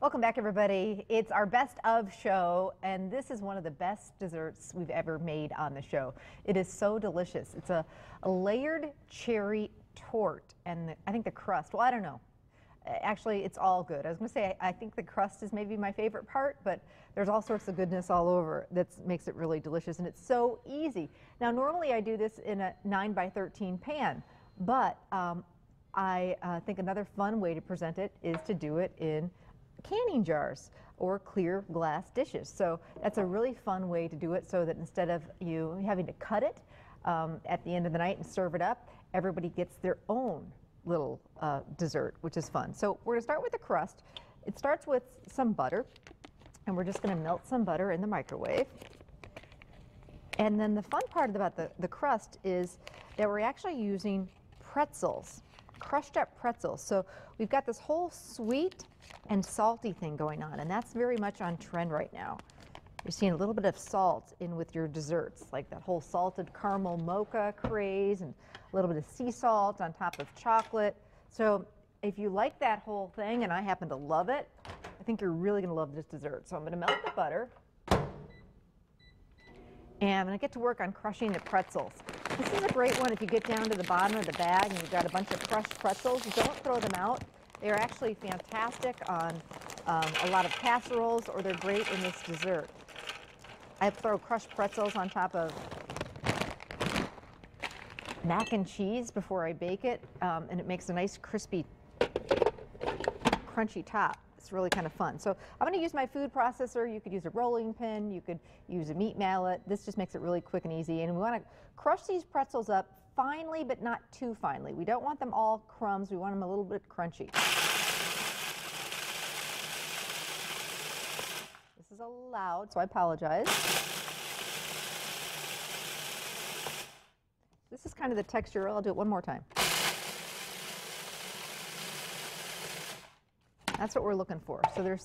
Welcome back, everybody. It's our best of show, and this is one of the best desserts we've ever made on the show. It is so delicious. It's a layered cherry torte, and I think the crust, well, I don't know. Actually, it's all good. I was going to say I think the crust is maybe my favorite part, but there's all sorts of goodness all over that makes it really delicious, and it's so easy. Now, normally I do this in a 9x13 pan, but I think another fun way to present it is to do it in canning jars or clear glass dishes. So that's a really fun way to do it, so that instead of you having to cut it at the end of the night and serve it up, everybody gets their own little dessert, which is fun. So we're going to start with the crust. It starts with some butter, and we're just going to melt some butter in the microwave. And then the fun part about the crust is that we're actually using pretzels, crushed up pretzels. So we've got this whole sweet and salty thing going on, and that's very much on trend right now. You're seeing a little bit of salt in with your desserts, like that whole salted caramel mocha craze, and a little bit of sea salt on top of chocolate. So if you like that whole thing, and I happen to love it, I think you're really going to love this dessert. So I'm going to melt the butter, and I'm going to get to work on crushing the pretzels. This is a great one if you get down to the bottom of the bag and you've got a bunch of crushed pretzels. Don't throw them out. They're actually fantastic on a lot of casseroles, or they're great in this dessert. I throw crushed pretzels on top of mac and cheese before I bake it, and it makes a nice crispy, crunchy top. It's really kind of fun. So I'm going to use my food processor. You could use a rolling pin. You could use a meat mallet. This just makes it really quick and easy. And we want to crush these pretzels up finely, but not too finely. We don't want them all crumbs. We want them a little bit crunchy. This is loud, so I apologize. This is kind of the texture. I'll do it one more time. That's what we're looking for. So there's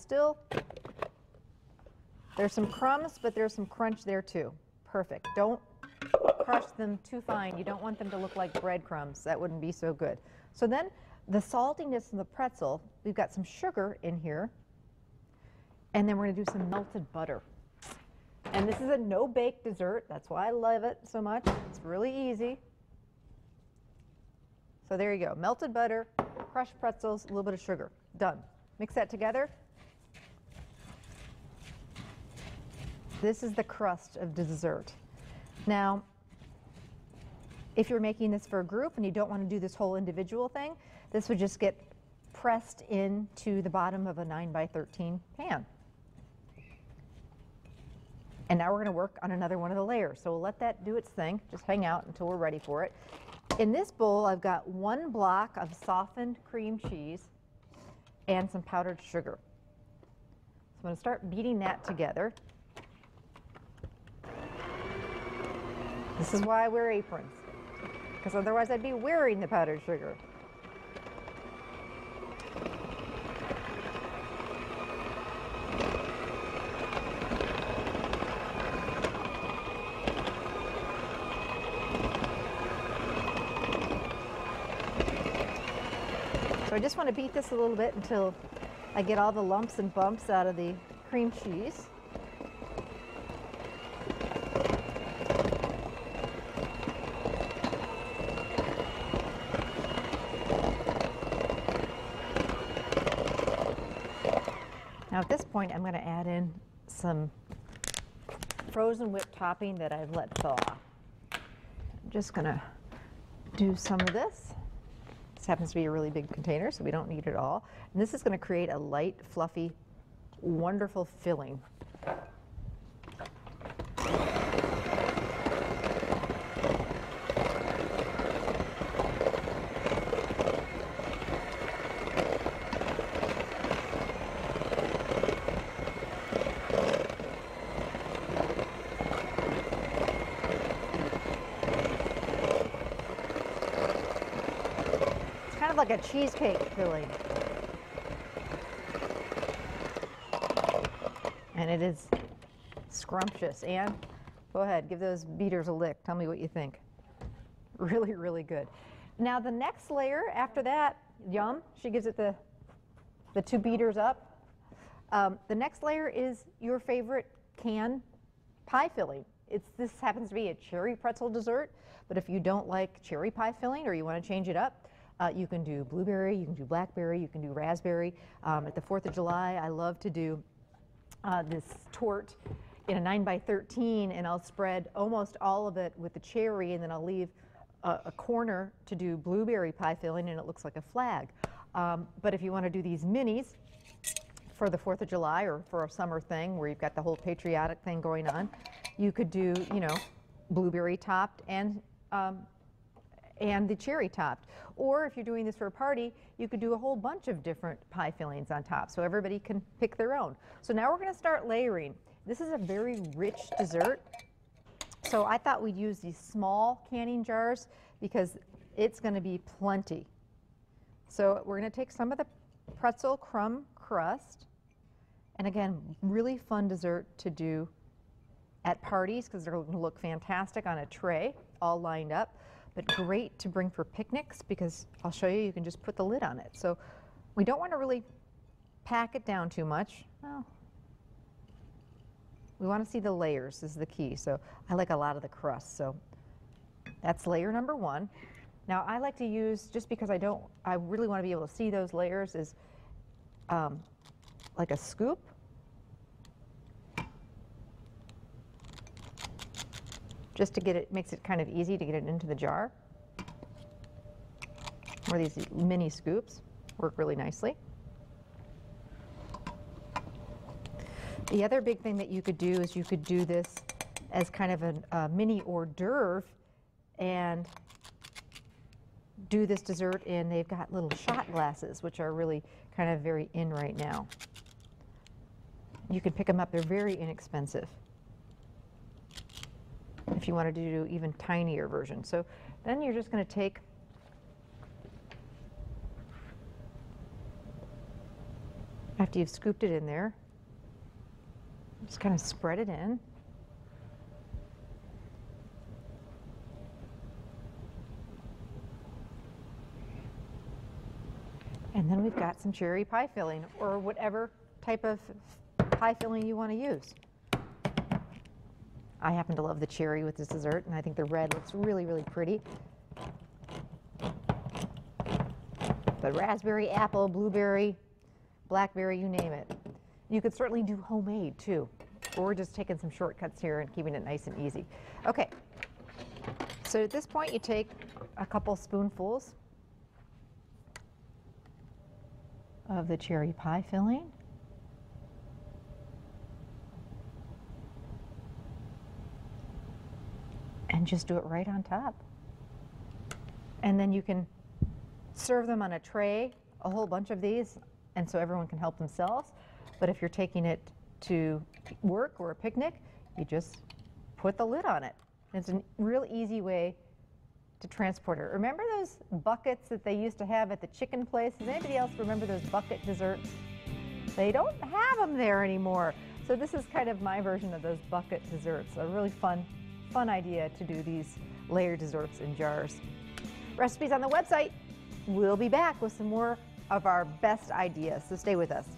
some crumbs, but there's some crunch there too. Perfect. Don't crush them too fine. You don't want them to look like breadcrumbs. That wouldn't be so good. So then the saltiness in the pretzel, we've got some sugar in here, and then we're going to do some melted butter. And this is a no-bake dessert. That's why I love it so much. It's really easy. So there you go. Melted butter, crushed pretzels, a little bit of sugar. Done. Mix that together. This is the crust of the dessert. Now, if you're making this for a group and you don't want to do this whole individual thing, this would just get pressed into the bottom of a 9x13 pan. And now we're going to work on another one of the layers. So we'll let that do its thing. Just hang out until we're ready for it. In this bowl, I've got 1 block of softened cream cheese and some powdered sugar. So I'm going to start beating that together. This is why I wear aprons, because otherwise I'd be wearing the powdered sugar. So I just want to beat this a little bit until I get all the lumps and bumps out of the cream cheese. Now at this point, I'm going to add in some frozen whipped topping that I've let thaw. I'm just going to do some of this. This happens to be a really big container, so we don't need it all. And this is going to create a light, fluffy, wonderful filling. Like a cheesecake filling. And it is scrumptious. Anne, go ahead, give those beaters a lick. Tell me what you think. Really, really good. Now the next layer after that, yum, she gives it the 2 beaters up. The next layer is your favorite can pie filling. This happens to be a cherry pretzel dessert, but if you don't like cherry pie filling or you want to change it up, you can do blueberry, you can do blackberry, you can do raspberry. At the 4th of July, I love to do this torte in a 9x13, and I'll spread almost all of it with the cherry, and then I'll leave a corner to do blueberry pie filling, and it looks like a flag. But if you want to do these minis for the 4th of July or for a summer thing where you've got the whole patriotic thing going on, you could do, you know, blueberry topped and the cherry topped. Or if you're doing this for a party, you could do a whole bunch of different pie fillings on top, so everybody can pick their own. So now we're going to start layering. This is a very rich dessert, so I thought we'd use these small canning jars because it's going to be plenty. So we're going to take some of the pretzel crumb crust, and again, really fun dessert to do at parties because they're going to look fantastic on a tray, all lined up, but great to bring for picnics because I'll show you, you can just put the lid on it. So we don't want to really pack it down too much. Well, we want to see the layers is the key. So I like a lot of the crust. So that's layer number 1. Now I like to use, just because I really want to be able to see those layers, is like a scoop. Just to get it, makes it kind of easy to get it into the jar. Or these mini scoops work really nicely. The other big thing that you could do is you could do this as kind of a mini hors d'oeuvre and do this dessert, and they've got little shot glasses, which are really kind of very in right now. You can pick them up, they're very inexpensive if you wanted to do even tinier version. So then you're just going to take after you've scooped it in there, just kind of spread it in. And then we've got some cherry pie filling or whatever type of pie filling you want to use. I happen to love the cherry with this dessert, and I think the red looks really, really pretty. But raspberry, apple, blueberry, blackberry, you name it. You could certainly do homemade too, or we're just taking some shortcuts here and keeping it nice and easy. Okay, so at this point you take a couple spoonfuls of the cherry pie filling. And just do it right on top. And then you can serve them on a tray, a whole bunch of these, and so everyone can help themselves. But if you're taking it to work or a picnic, you just put the lid on it. It's a real easy way to transport it. Remember those buckets that they used to have at the chicken place? Does anybody else remember those bucket desserts? They don't have them there anymore. So this is kind of my version of those bucket desserts. A really fun idea to do these layered desserts in jars. Recipes on the website. We'll be back with some more of our best ideas, so stay with us.